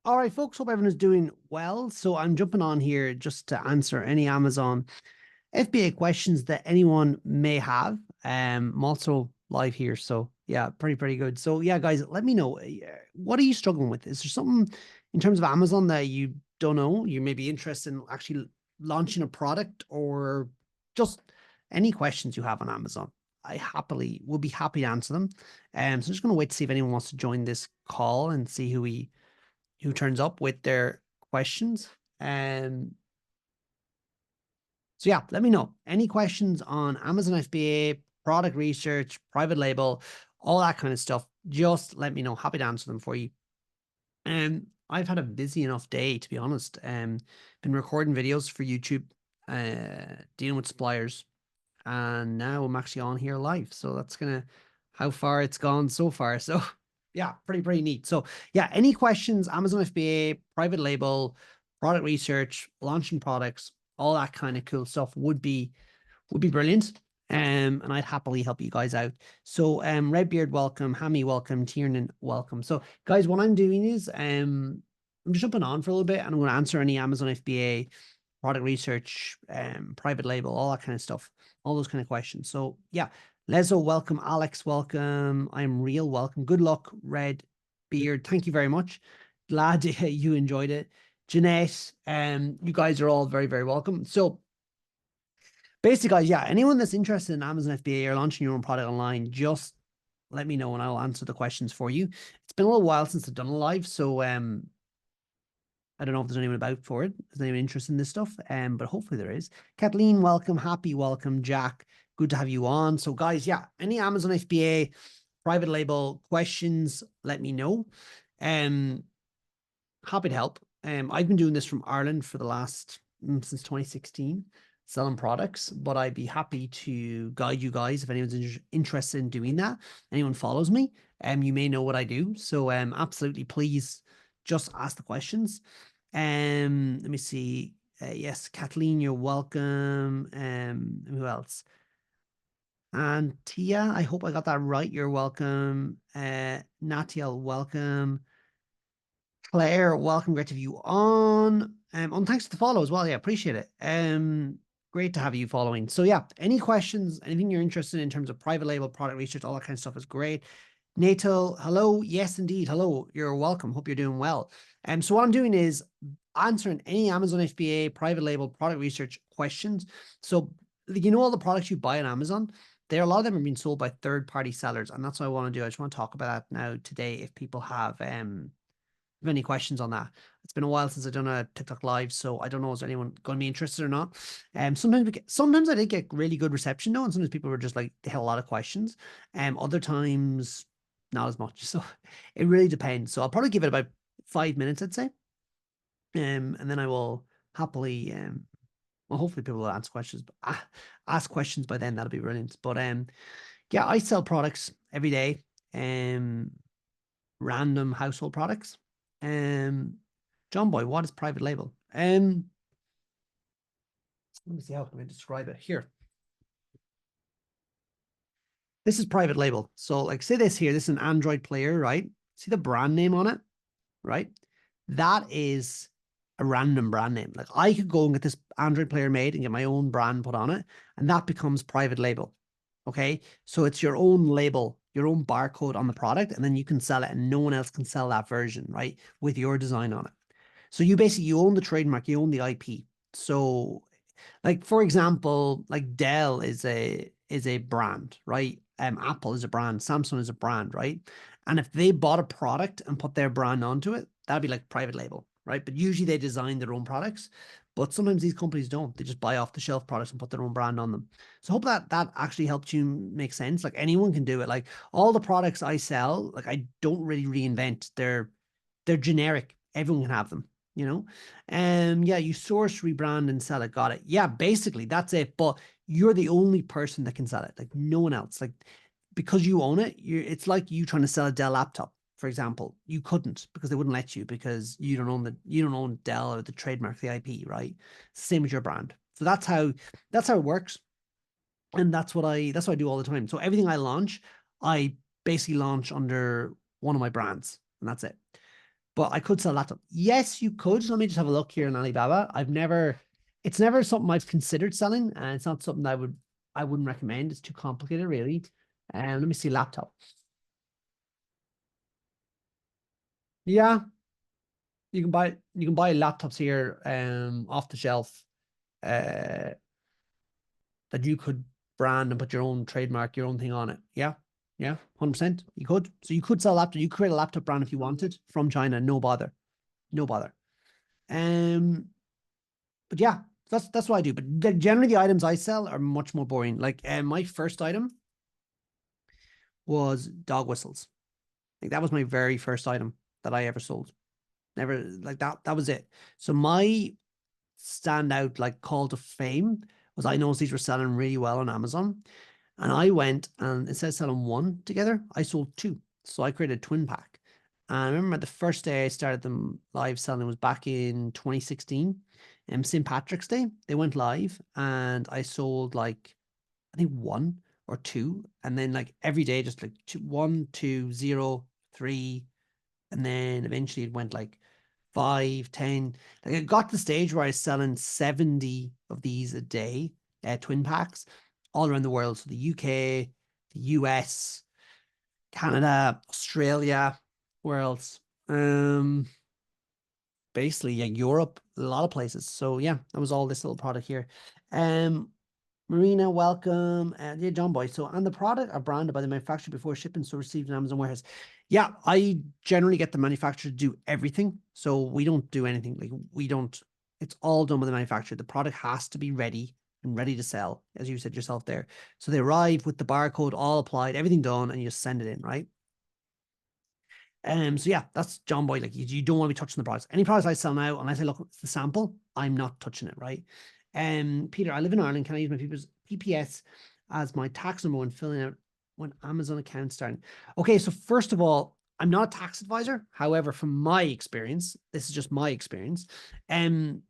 All right, folks, hope everyone is doing well. So I'm jumping on here just to answer any Amazon FBA questions that anyone may have. I'm also live here, so yeah, pretty good. So yeah, guys, let me know, what are you struggling with? Is there something in terms of Amazon that you don't know? You may be interested in actually launching a product, or just any questions you have on Amazon. I happily will be happy to answer them. So I'm just going to wait to see if anyone wants to join this call and see who turns up with their questions. Um, so yeah, let me know. Any questions on Amazon FBA, product research, private label, all that kind of stuff. Just let me know. Happy to answer them for you. I've had a busy enough day, to be honest. Been recording videos for YouTube, dealing with suppliers, and now I'm actually on here live. So that's gonna how far it's gone so far. So yeah, pretty neat. So yeah, any questions, Amazon FBA, private label, product research, launching products, all that kind of cool stuff would be brilliant. And I'd happily help you guys out. So Redbeard, welcome, Hammy, welcome, Tiernan, welcome. So guys, what I'm doing is I'm just jumping on for a little bit and I'm going to answer any Amazon FBA, product research, private label, all that kind of stuff, all those kind of questions. So yeah, Lezo, welcome, Alex, welcome, I'm real, welcome. Good luck, Red Beard. Thank you very much. Glad you enjoyed it. Jeanette, you guys are all very welcome. So basically, guys, yeah, anyone that's interested in Amazon FBA or launching your own product online, just let me know and I'll answer the questions for you. It's been a little while since I've done a live, so I don't know if there's anyone about for it. Is anyone interested in this stuff? But hopefully there is. Kathleen, welcome. Happy, welcome. Jack, good to have you on. So, guys, yeah, any Amazon FBA private label questions, let me know. Happy to help. I've been doing this from Ireland for the last since 2016, selling products, but I'd be happy to guide you guys if anyone's interested in doing that. Anyone follows me, you may know what I do. So absolutely, please just ask the questions. Let me see. Yes, Kathleen, you're welcome. Who else? And Tia, I hope I got that right. You're welcome. Natia, welcome. Claire, welcome. Great to have you on. And thanks for the follow as well. Yeah, appreciate it. Great to have you following. So yeah, any questions, anything you're interested in terms of private label, product research, all that kind of stuff is great. Natal, hello. Yes, indeed. Hello. You're welcome. Hope you're doing well. So what I'm doing is answering any Amazon FBA, private label, product research questions. So you know all the products you buy on Amazon, a lot of them are being sold by third-party sellers, and that's what I want to do. I just want to talk about that now today if people have any questions on that. It's been a while since I've done a TikTok live, so I don't know is there anyone going to be interested or not. Sometimes I did get really good reception though, and sometimes people were just like they had a lot of questions. Other times not as much. So it really depends. So I'll probably give it about 5 minutes, I'd say. And then I will happily well, hopefully people will answer questions, but ask questions by then. That'll be brilliant. But yeah, I sell products every day. Random household products. John Boy, what is private label? Let me see how can I describe it here. This is private label. So like say this here, this is an Android player, right? See the brand name on it, right? That is a random brand name. Like I could go and get this Android player made and get my own brand put on it, and that becomes private label. Okay. So it's your own label, your own barcode on the product, and then you can sell it and no one else can sell that version, right? With your design on it. So you own the trademark, you own the IP. So like for example, like Dell is a brand, right? Apple is a brand, Samsung is a brand, right? And if they bought a product and put their brand onto it, that'd be like private label, right? But usually they design their own products, but sometimes these companies don't. They just buy off the shelf products and put their own brand on them. So I hope that actually helped you make sense. Like anyone can do it. Like all the products I sell, like I don't really reinvent. They're generic. Everyone can have them, you know? Yeah, you source, rebrand, and sell it. Got it. Yeah, basically that's it. But you're the only person that can sell it. Like no one else. Like because you own it, it's like you trying to sell a Dell laptop, for example. You couldn't because they wouldn't let you because you don't own Dell or the trademark, the IP, right? Same as your brand. So that's how it works. And that's what I do all the time. So everything I launch, I basically launch under one of my brands, and that's it. but I could sell a laptop. Yes, you could. Let me just have a look here in Alibaba. It's never something I've considered selling, and it's not something I wouldn't recommend. It's too complicated, really. And let me see laptop. Yeah, you can buy laptops here off the shelf uh that you could brand and put your own trademark, your own thing on it. Yeah. Yeah, 100%. You could. So you could sell a laptop. You could create a laptop brand if you wanted from China. No bother. No bother. Um, but yeah, that's what I do. But generally, the items I sell are much more boring. Like my first item was dog whistles. Like that was my very first item that I ever sold. Never like that. That was it. So my standout like call to fame was I noticed these were selling really well on Amazon. And I went and instead of selling one together, I sold two. So I created a twin pack. And I remember the first day I started them live selling was back in 2016. St. Patrick's Day, they went live and I sold like, I think one or two. And then like every day, just like two, one, two, zero, three. And then eventually it went like 5, 10. Like it got to the stage where I was selling 70 of these a day, twin packs, all around the world. So the UK, the US, Canada, Australia, where else? Basically, yeah, Europe, a lot of places. So yeah, that was all this little product here. Um, Marina, welcome. Yeah, John Boy. So, and the product are branded by the manufacturer before shipping, so received in Amazon warehouse. Yeah, I generally get the manufacturer to do everything. So we don't do anything. Like we don't. It's all done by the manufacturer. The product has to be ready and ready to sell, as you said yourself there. So they arrive with the barcode all applied, everything done, and you just send it in, right? So yeah, that's John Boy. Like you don't want to be touching the products. Any products I sell now, unless I look at the sample, I'm not touching it, right? Peter, I live in Ireland. Can I use my PPS as my tax number when filling out when Amazon account starting? Okay, so first of all, I'm not a tax advisor. However, from my experience, this is just my experience. Um,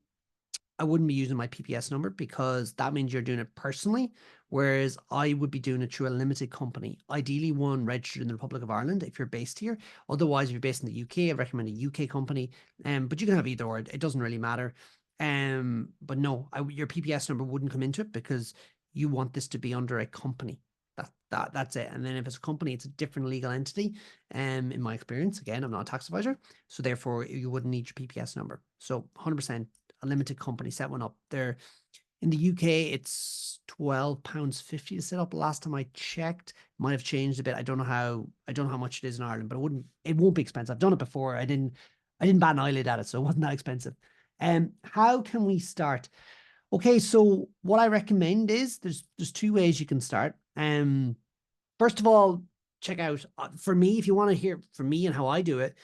I wouldn't be using my PPS number because that means you're doing it personally, whereas I would be doing it through a limited company, ideally one registered in the Republic of Ireland if you're based here. Otherwise, if you're based in the UK, I recommend a UK company. But you can have either or. It doesn't really matter. But no, your PPS number wouldn't come into it because you want this to be under a company. That's it. And then if it's a company, it's a different legal entity. In my experience, again, I'm not a tax advisor, so therefore you wouldn't need your PPS number. So 100% a limited company set one up. There in the UK, it's £12.50 to set up. Last time I checked, might have changed a bit. I don't know how much it is in Ireland, but it won't be expensive. I've done it before. I didn't bat an eyelid at it, so it wasn't that expensive. How can we start? Okay, so what I recommend is there's two ways you can start. First of all, check out for me if you want to hear from me and how I do it.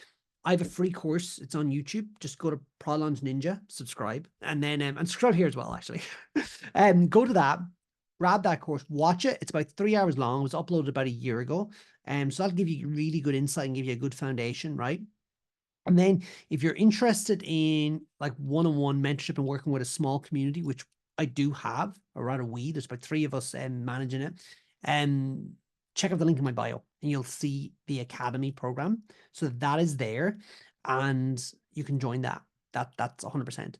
I have a free course. It's on YouTube. Just go to Prod Launch Ninja, subscribe, and then and subscribe here as well. Actually, go to that, grab that course, watch it. It's about 3 hours long. It was uploaded about a year ago, so that'll give you really good insight and give you a good foundation, right? And then if you're interested in like one-on-one mentorship and working with a small community, which I do have, or rather there's about 3 of us managing it. Um, check out the link in my bio and you'll see the academy program. So that is there and you can join that. That's 100%.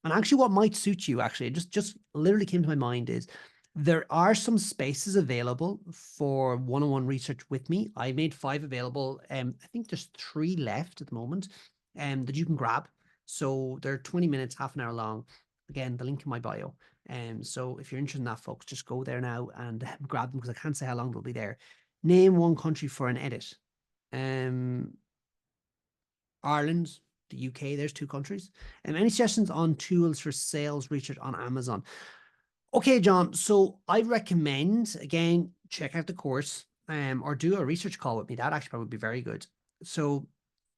And actually what might suit you actually, it just literally came to my mind is there are some spaces available for one-on-one research with me. I made 5 available. I think there's 3 left at the moment that you can grab. So they're 20 minutes, half an hour long. Again, the link in my bio. So if you're interested in that, folks, just go there now and grab them because I can't say how long they'll be there. Name one country for an edit. Ireland, the UK, there's 2 countries. Any suggestions on tools for sales research on Amazon? Okay, John. So I recommend again check out the course, or do a research call with me. That actually probably would be very good. So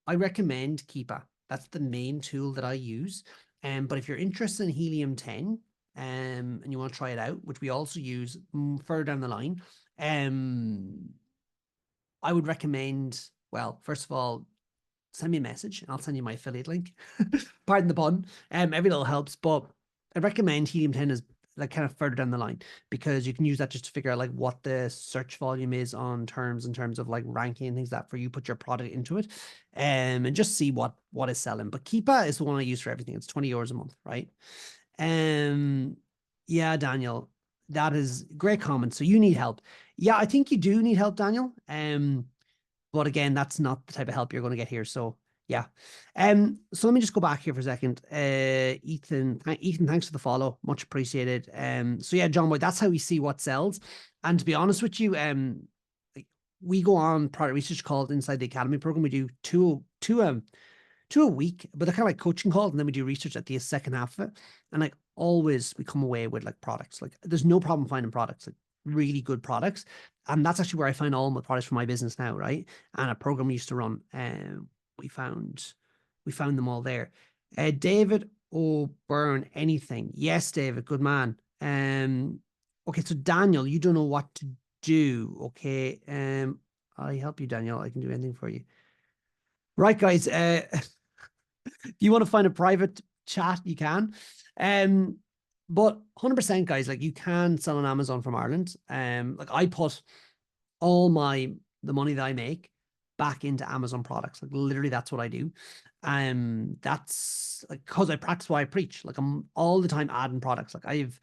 I recommend Keepa. That's the main tool that I use. But if you're interested in Helium 10, and you want to try it out, which we also use further down the line, I would recommend. Well, first of all, send me a message and I'll send you my affiliate link. Pardon the pun. Every little helps, but I recommend Helium 10 as like kind of further down the line, because you can use that just to figure out like what the search volume is on terms in terms of like ranking and things like that for you put your product into it, and just see what is selling. But Keepa is the one I use for everything. It's €20 a month, right? Um, yeah, Daniel, that is great comment. So you need help. Yeah, I think you do need help, Daniel. But again, that's not the type of help you're going to get here. So yeah. So let me just go back here for a second. Ethan, thanks for the follow. Much appreciated. So yeah, John Boy, that's how we see what sells. And to be honest with you, like, we go on product research calls inside the academy program. We do two a week, but they're kind of like coaching calls, and then we do research at the second half of it. And like always, we come away with like products. Like there's no problem finding products, like really good products. And that's actually where I find all my products for my business now, right? And a program we used to run, we found them all there. David O'Byrne, anything? Yes, David, good man. Okay, so Daniel, you don't know what to do. Okay, I help you, Daniel. I can do anything for you. Right, guys. If you want to find a private chat, you can. But 100%, guys, like you can sell on Amazon from Ireland. Like I put all the money that I make back into Amazon products. Like literally that's what I do. That's like because I practice what I preach. Like I'm all the time adding products. Like I have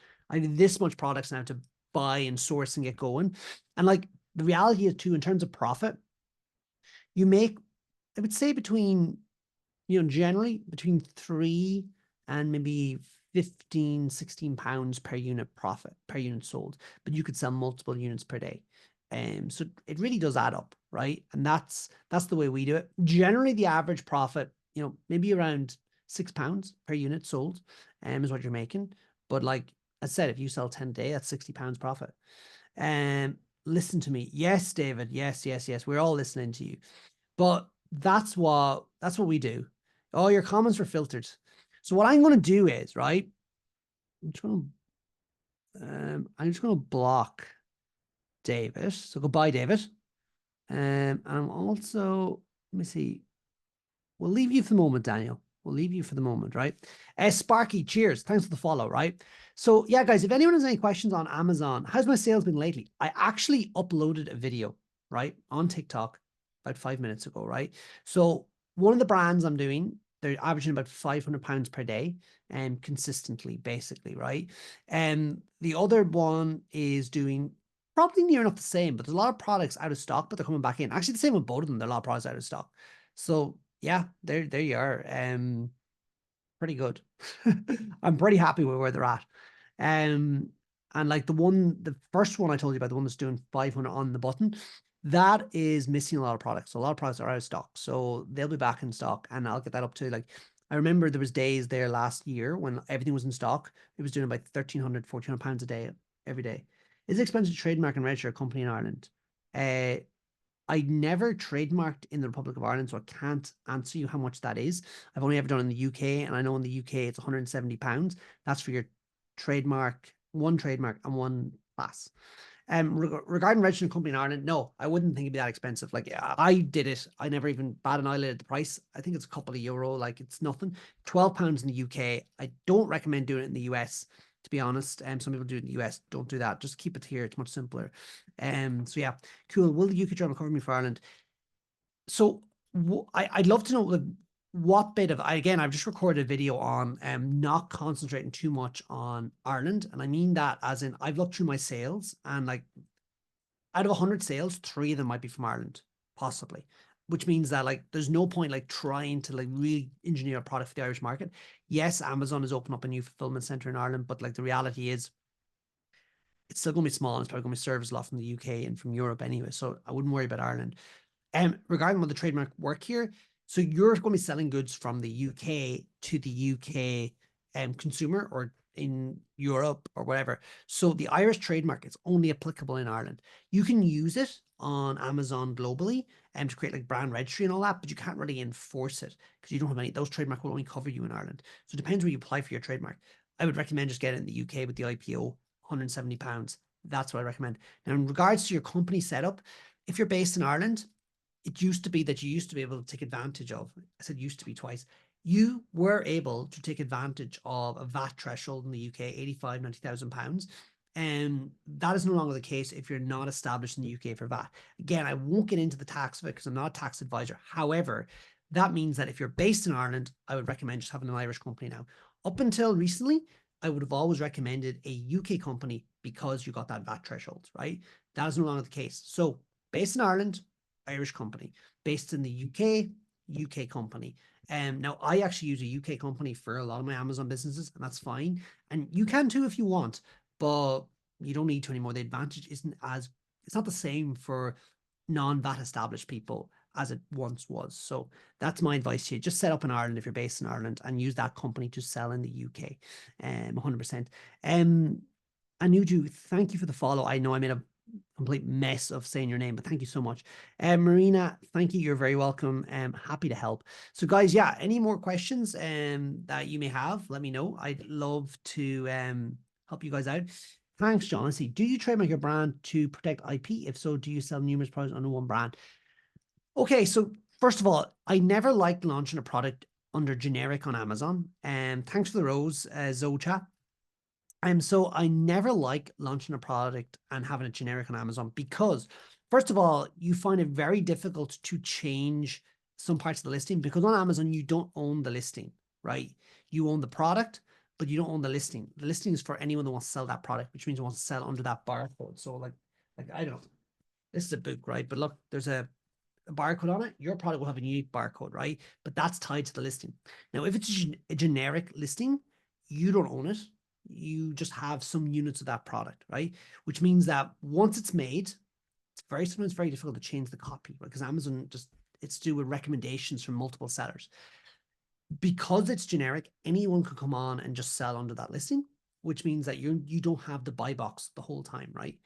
this much products now to buy and source and get going. And like the reality is too, in terms of profit, you make, I would say between, generally between 3 and maybe 15, 16 pounds per unit profit, per unit sold, but you could sell multiple units per day. So it really does add up, right? And that's the way we do it. Generally, the average profit, maybe around £6 per unit sold, is what you're making. But like I said, if you sell 10 a day, that's £60 profit. Listen to me. Yes, David. Yes, yes, yes. We're all listening to you. But that's what we do. Oh, your comments were filtered. So what I'm going to do is, right, I'm just going to block David. So goodbye, David. And I'm also, let me see. We'll leave you for the moment, Daniel. We'll leave you for the moment, right? Sparky, cheers. Thanks for the follow, right? So yeah, guys, if anyone has any questions on Amazon, how's my sales been lately? I actually uploaded a video, right, on TikTok about 5 minutes ago, right? So one of the brands I'm doing, they're averaging about £500 per day and consistently, basically, right? And the other one is doing probably near enough the same, but there's a lot of products out of stock, but they're coming back in. Actually, the same with both of them. There are a lot of products out of stock. So yeah, there you are. Pretty good. I'm pretty happy with where they're at. And like the first one I told you about, the one that's doing 500 on the button, that is missing a lot of products. So a lot of products are out of stock. So they'll be back in stock, and I'll get that up to like, I remember there was days there last year when everything was in stock. It was doing about £1,300, £1,400 a day every day. Is it expensive to trademark and register a company in Ireland? I never trademarked in the Republic of Ireland, so I can't answer you how much that is. I've only ever done in the UK, and I know in the UK it's £170. That's for your one trademark and one class. Regarding registering a company in Ireland, no, I wouldn't think it'd be that expensive. Like I did it. I never even bat an eyelid at the price. I think it's a couple of euro, like it's nothing. £12 in the UK. I don't recommend doing it in the US, to be honest. Some people do it in the US. Don't do that. Just keep it here. It's much simpler. So yeah, cool. Will the UK journal cover me for Ireland? So I'd love to know like what bit of, again, I've just recorded a video on not concentrating too much on Ireland. And I mean that as in I've looked through my sales, and like out of 100 sales, 3 of them might be from Ireland, possibly. Which means that like there's no point like trying to like really engineer a product for the Irish market. Yes, Amazon has opened up a new fulfillment center in Ireland, but like the reality is it's still going to be small, and it's probably going to be serviced a lot from the UK and from Europe anyway. So I wouldn't worry about Ireland. Regarding what the trademark work here, so you're going to be selling goods from the UK to the UK consumer, or in Europe or whatever. So the Irish trademark is only applicable in Ireland. You can use it on Amazon globally and to create like brand registry and all that, but you can't really enforce it because you don't have any. Those trademark will only cover you in Ireland. So it depends where you apply for your trademark. I would recommend just getting it in the UK with the IPO, £170. That's what I recommend. Now, in regards to your company setup, if you're based in Ireland, it used to be that you used to be able to take advantage of, I said used to be twice, you were able to take advantage of a VAT threshold in the UK, 85, 90,000 pounds. And that is no longer the case if you're not established in the UK for VAT. Again, I won't get into the tax of it because I'm not a tax advisor. However, that means that if you're based in Ireland, I would recommend just having an Irish company now. Up until recently, I would have always recommended a UK company because you got that VAT threshold, right? That is no longer the case. So based in Ireland, Irish company. Based in the UK, UK company. Now I actually use a UK company for a lot of my Amazon businesses, and that's fine. And you can too if you want, but you don't need to anymore. The advantage isn't as, it's not the same for non-VAT established people as it once was. So that's my advice to you. Just set up in Ireland if you're based in Ireland and use that company to sell in the UK. 100%. Anuju, thank you for the follow. I know I made a complete mess of saying your name, but thank you so much. Marina, thank you. You're very welcome. Happy to help. So guys, yeah, any more questions that you may have, let me know. I'd love to help you guys out. Thanks, John. Let's see. Do you trademark your brand to protect IP? If so, do you sell numerous products under one brand? Okay, so first of all, I never liked launching a product under generic on Amazon. And thanks for the rose, Zocha. So I never like launching a product and having it generic on Amazon because, first of all, you find it very difficult to change some parts of the listing because on Amazon you don't own the listing, right? You own the product, but you don't own the listing. The listing is for anyone that wants to sell that product, which means it wants to sell under that barcode. So like I don't know, this is a book, right? But look, there's a barcode on it. Your product will have a unique barcode, right? But that's tied to the listing. Now, if it's a generic listing, you don't own it. You just have some units of that product, right? Which means that once it's made, sometimes very difficult to change the copy, right? Because Amazon it's to do with recommendations from multiple sellers. Because it's generic, anyone could come on and just sell under that listing, which means that you don't have the buy box the whole time, right?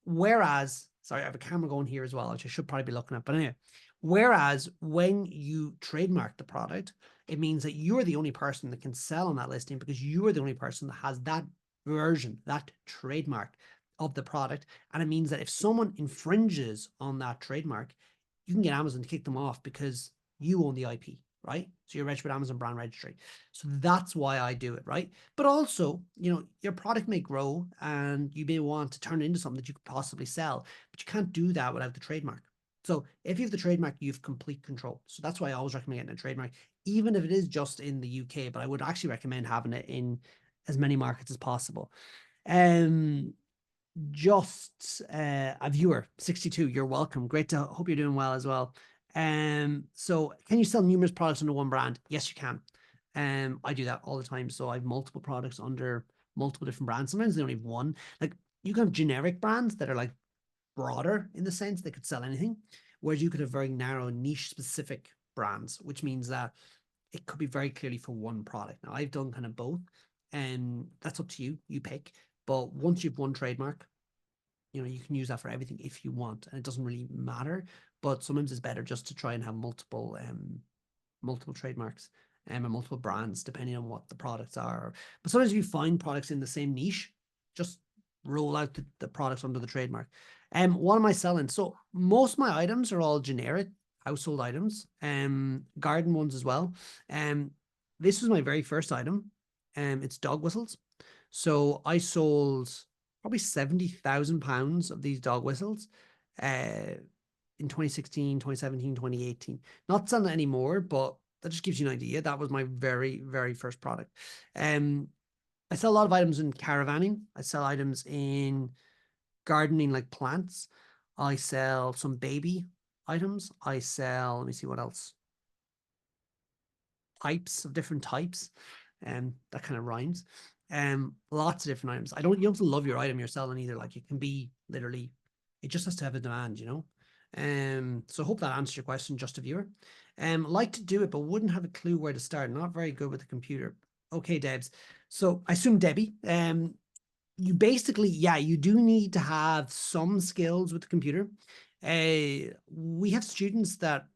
Whereas, sorry, I have a camera going here as well, which I should probably be looking at, but anyway, whereas when you trademark the product, it means that you're the only person that can sell on that listing because you are the only person that has that version, that trademark of the product. And it means that if someone infringes on that trademark, you can get Amazon to kick them off because you own the IP, right? So you're registered with Amazon Brand Registry. So that's why I do it, right? But also, your product may grow and you may want to turn it into something that you could possibly sell, but you can't do that without the trademark. So if you have the trademark, you have complete control. So that's why I always recommend getting a trademark, even if it is just in the UK, but I would actually recommend having it in as many markets as possible. Just a viewer, 62, you're welcome. Great to hope you're doing well as well. So can you sell numerous products under one brand? Yes, you can. I do that all the time. So I have multiple products under multiple different brands. Sometimes they only have one. Like you can have generic brands that are like broader in the sense they could sell anything, whereas you could have very narrow niche specific brands, which means that it could be very clearly for one product. Now I've done kind of both, and that's up to you. You pick. But once you've one trademark, you can use that for everything if you want, and it doesn't really matter. But sometimes it's better just to try and have multiple trademarks and multiple brands depending on what the products are. But sometimes if you find products in the same niche, just roll out the products under the trademark. What am I selling? So most of my items are all generic household items, garden ones as well. This was my very first item. It's dog whistles. So I sold probably 70,000 pounds of these dog whistles in 2016, 2017, 2018. Not selling it anymore, but that just gives you an idea. That was my very, very first product. I sell a lot of items in caravanning. I sell items in gardening, like plants. I sell some baby items. I sell, let me see what else. Pipes of different types. That kind of rhymes. Lots of different items. You don't have to love your item you're selling either. Like it can be literally, it just has to have a demand, So I hope that answers your question, just a viewer. Like to do it, but wouldn't have a clue where to start. Not very good with the computer. Okay, Debs. So I assume Debbie, you basically, yeah, you do need to have some skills with the computer. We have students that,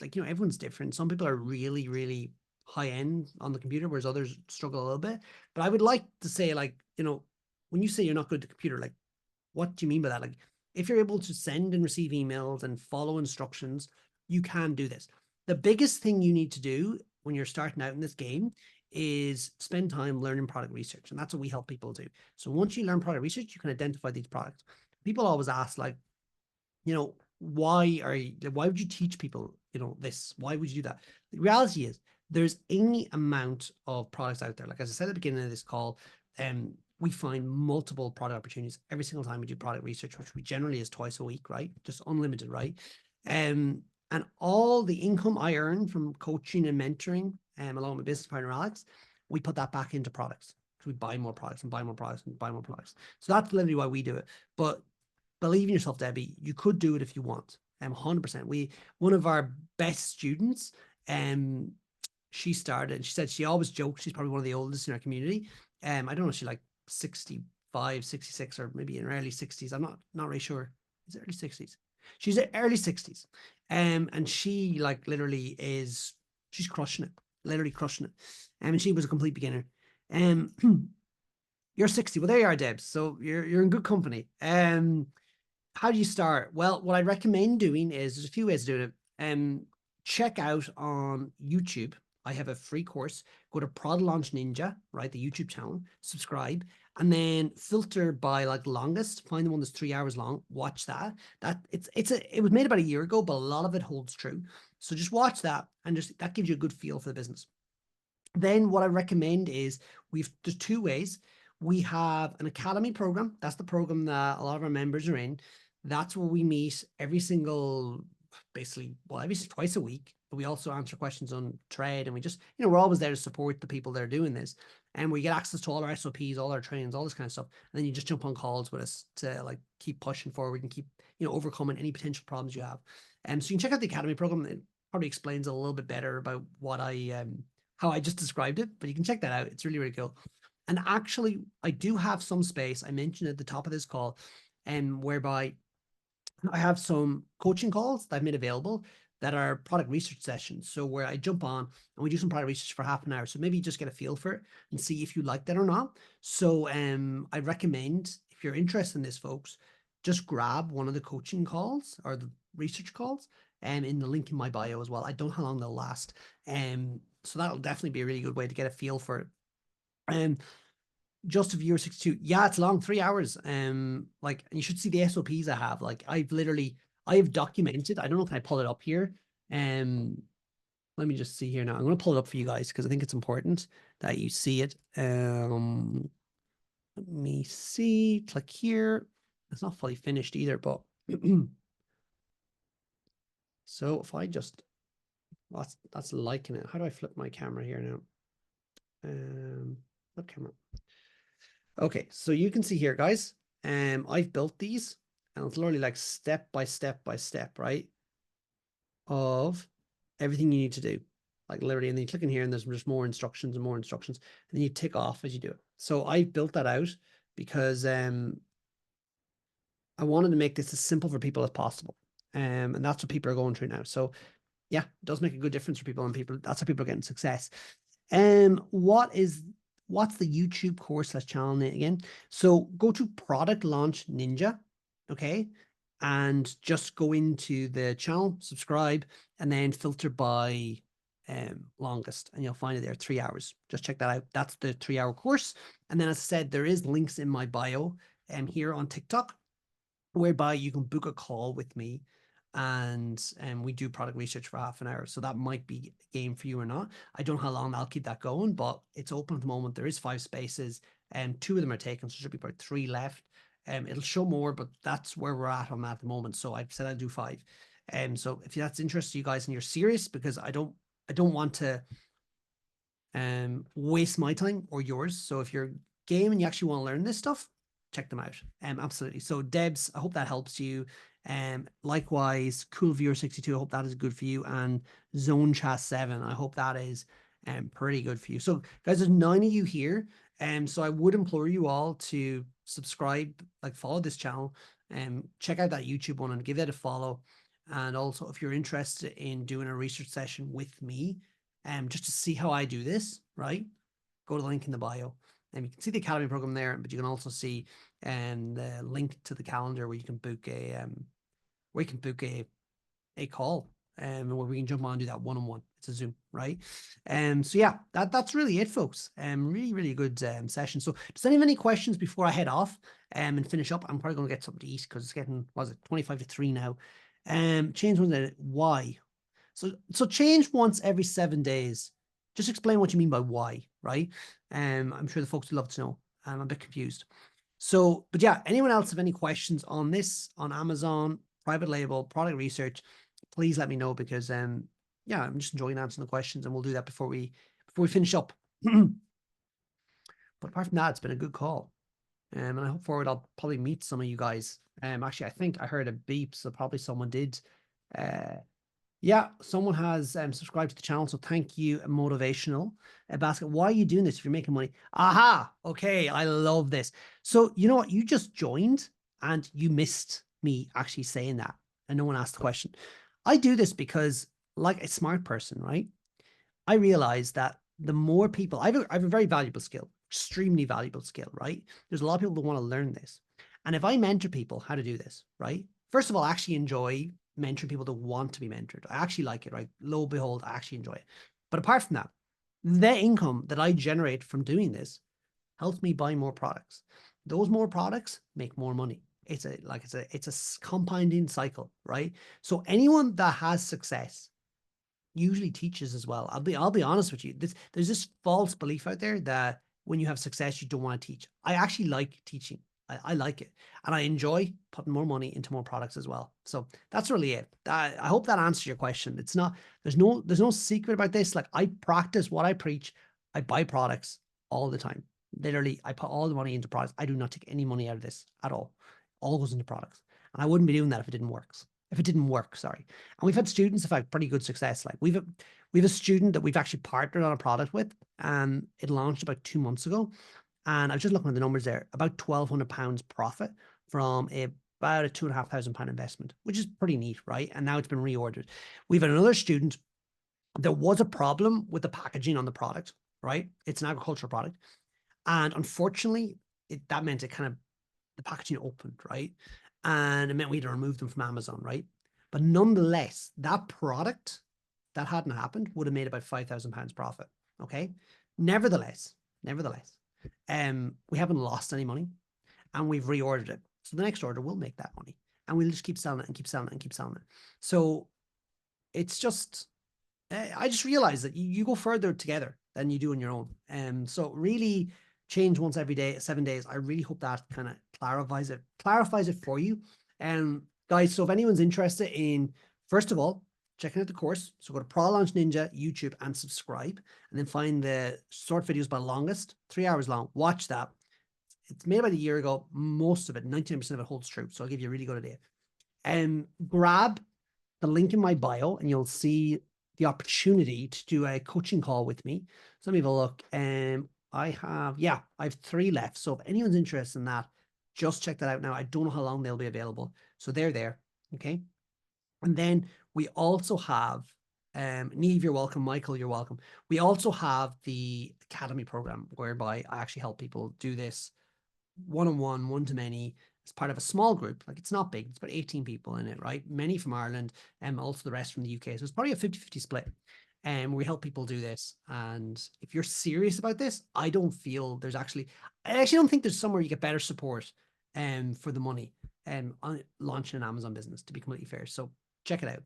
like, everyone's different. Some people are really, really high end on the computer, whereas others struggle a little bit. But I would like to say, like, when you say you're not good at the computer, like, what do you mean by that? Like, if you're able to send and receive emails and follow instructions, you can do this. The biggest thing you need to do when you're starting out in this game is spend time learning product research. And that's what we help people do. So once you learn product research, you can identify these products. People always ask, like, why would you teach people, this? Why would you do that? The reality is there's any amount of products out there. Like, as I said at the beginning of this call, we find multiple product opportunities every single time we do product research, which we generally is twice a week, right? Just unlimited, right? And all the income I earn from coaching and mentoring, along with business partner Alex, we put that back into products. So we buy more products and buy more products and buy more products. So that's literally why we do it. But believe in yourself, Debbie. You could do it if you want. 100%. One of our best students, she started, and she said she always jokes she's probably one of the oldest in our community. I don't know if she's like 65, 66, or maybe in her early 60s. I'm not really sure. Is it early 60s? She's in early 60s. And she like literally she's crushing it, literally crushing it. And she was a complete beginner. You're 60. Well, there you are, Debs. So you're in good company. How do you start? Well, what I recommend doing is there's a few ways to do it. Check out on YouTube. I have a free course. Go to Prod Launch Ninja, right? The YouTube channel, subscribe, and then filter by like longest. Find the one that's 3 hours long. Watch that. It was made about a year ago, but a lot of it holds true. So just watch that, and that gives you a good feel for the business. Then what I recommend is there's two ways. We have an academy program. That's the program that a lot of our members are in. That's where we meet every twice a week. But we also answer questions on trade, and we just, we're always there to support the people that are doing this. And we get access to all our SOPs, all our trainings, all this kind of stuff. And then you just jump on calls with us to like keep pushing forward and keep, overcoming any potential problems you have. And so you can check out the academy program. It probably explains a little bit better about what how I just described it, but you can check that out. It's really, really cool. And actually, I do have some space. I mentioned at the top of this call, whereby I have some coaching calls that I've made available that are product research sessions. So where I jump on and we do some product research for half an hour. So maybe you just get a feel for it and see if you like that or not. So I recommend, if you're interested in this, folks, just grab one of the coaching calls or the research calls in the link in my bio as well. I don't know how long they'll last. So that'll definitely be a really good way to get a feel for it. Just a viewer 62. Yeah, it's long, 3 hours. Like, and you should see the SOPs I have. Like, I've documented. I don't know, can I pull it up here? Let me just see here now. I'm going to pull it up for you guys because I think it's important that you see it. Let me see. Click here. It's not fully finished either, but so if I just, that's liking it. How do I flip my camera here now? Flip camera. Okay, so you can see here, guys, I've built these, and it's literally like step by step by step, right, of everything you need to do. Like literally, and then you click in here and there's just more instructions and more instructions, and then you tick off as you do it. So I built that out because I wanted to make this as simple for people as possible. And that's what people are going through now. So yeah, it does make a good difference for people, and that's how people are getting success. What's the YouTube course / channel name again? So go to Product Launch Ninja, okay? And just go into the channel, subscribe, and then filter by longest, and you'll find it there, 3 hours. Just check that out. That's the 3-hour course. And then, as I said, there is links in my bio here on TikTok, whereby you can book a call with me, and we do product research for half an hour. So that might be a game for you or not. I don't know how long I'll keep that going, but it's open at the moment. There is 5 spaces, and 2 of them are taken, so there should be about 3 left. It'll show more, but that's where we're at on that at the moment. So I've said I'll do 5. So if that's interested you guys and you're serious, because I don't want to waste my time or yours. So if you're game and you actually want to learn this stuff, check them out. Absolutely. So Debs, I hope that helps you. Likewise, Cool Viewer 62, I hope that is good for you. And Zone Chat 7, I hope that is pretty good for you. So guys, there's 9 of you here. So I would implore you all to subscribe, like follow this channel, and check out that YouTube one and give it a follow. And also, if you're interested in doing a research session with me, just to see how I do this, right? Go to the link in the bio. And you can see the Academy program there, but you can also see the link to the calendar where you can book a call where we can jump on and do that one-on-one. It's a Zoom, right? So yeah, that's really it, folks. Really, really good session. So does anyone have any questions before I head off and finish up? I'm probably going to get something to eat because it's getting, was it 25 to 3 now? Change one. Why? So change once every 7 days. Just explain what you mean by why, right? I'm sure the folks would love to know. I'm a bit confused. So, but yeah, anyone else have any questions on this, on Amazon, private label, product research, please let me know, because yeah, I'm just enjoying answering the questions, and we'll do that before we finish up. But apart from that, it's been a good call. And I hope forward I'll probably meet some of you guys. Actually, I think I heard a beep, so probably someone did. Yeah, someone has subscribed to the channel, so thank you. Motivational Basket. Why are you doing this if you're making money? Aha, okay, I love this. So you know what? You just joined and you missed me actually saying that, and no one asked the question. I do this because, like a smart person, right? I realize that the more people, I have a very valuable skill, extremely valuable skill, right? There's a lot of people that want to learn this. And if I mentor people how to do this, right? First of all, I actually enjoy mentoring people that want to be mentored. I actually like it, right? Lo and behold, I actually enjoy it. But apart from that, the income that I generate from doing this helps me buy more products. Those more products make more money. It's a compounding cycle, right? So anyone that has success usually teaches as well. I'll be honest with you. There's this false belief out there that when you have success, you don't want to teach. I actually like teaching. I like it, and I enjoy putting more money into more products as well. So that's really it. I hope that answers your question. It's not, there's no secret about this. Like, I practice what I preach. I buy products all the time. Literally, I put all the money into products. I do not take any money out of this at all. All goes into products, and I wouldn't be doing that if it didn't work. Sorry. And we've had students have had pretty good success. Like, we've a student that we've actually partnered on a product with, and it launched about 2 months ago. And I was just looking at the numbers there, about £1,200 profit from about a £2,500 investment, which is pretty neat, right? And now it's been reordered. We've had another student. There was a problem with the packaging on the product, right? It's an agricultural product. And unfortunately, that meant the packaging opened, right? And it meant we had to remove them from Amazon, right? But nonetheless, that product, that hadn't happened, would have made about £5,000 profit. Okay. Nevertheless, we haven't lost any money, and we've reordered it. So the next order will make that money, and we'll just keep selling it and keep selling it and keep selling it. So it's just, I just realized that you go further together than you do on your own. So really, change once every day, 7 days. I really hope that kind of clarifies it for you. Guys, so if anyone's interested in, first of all, checking out the course, so go to Pro Launch Ninja YouTube and subscribe, and then find the short videos by longest, 3 hours long. Watch that. It's made about a year ago. Most of it, 99% of it holds true. So I'll give you a really good idea. Grab the link in my bio, and you'll see the opportunity to do a coaching call with me. So let me have a look. I have 3 left. So if anyone's interested in that, just check that out now. I don't know how long they'll be available. So they're there. Okay. And then we also have, Neve, you're welcome. Michael, you're welcome. We also have the Academy program, whereby I actually help people do this one-on-one, one-to-many, as part of a small group. Like, it's not big. It's about 18 people in it, right? Many from Ireland, and also the rest from the UK. So it's probably a 50-50 split. And we help people do this. And if you're serious about this, I actually don't think there's somewhere you get better support for the money on launching an Amazon business, to be completely fair. So check it out.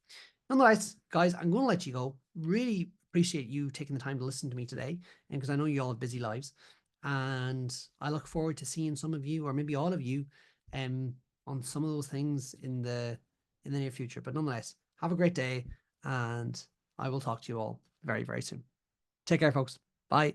Nonetheless, guys, I'm going to let you go. Really appreciate you taking the time to listen to me today, and because I know you all have busy lives. And I look forward to seeing some of you, or maybe all of you, on some of those things in the near future. But nonetheless, have a great day, and I will talk to you all very, very soon. Take care, folks. Bye.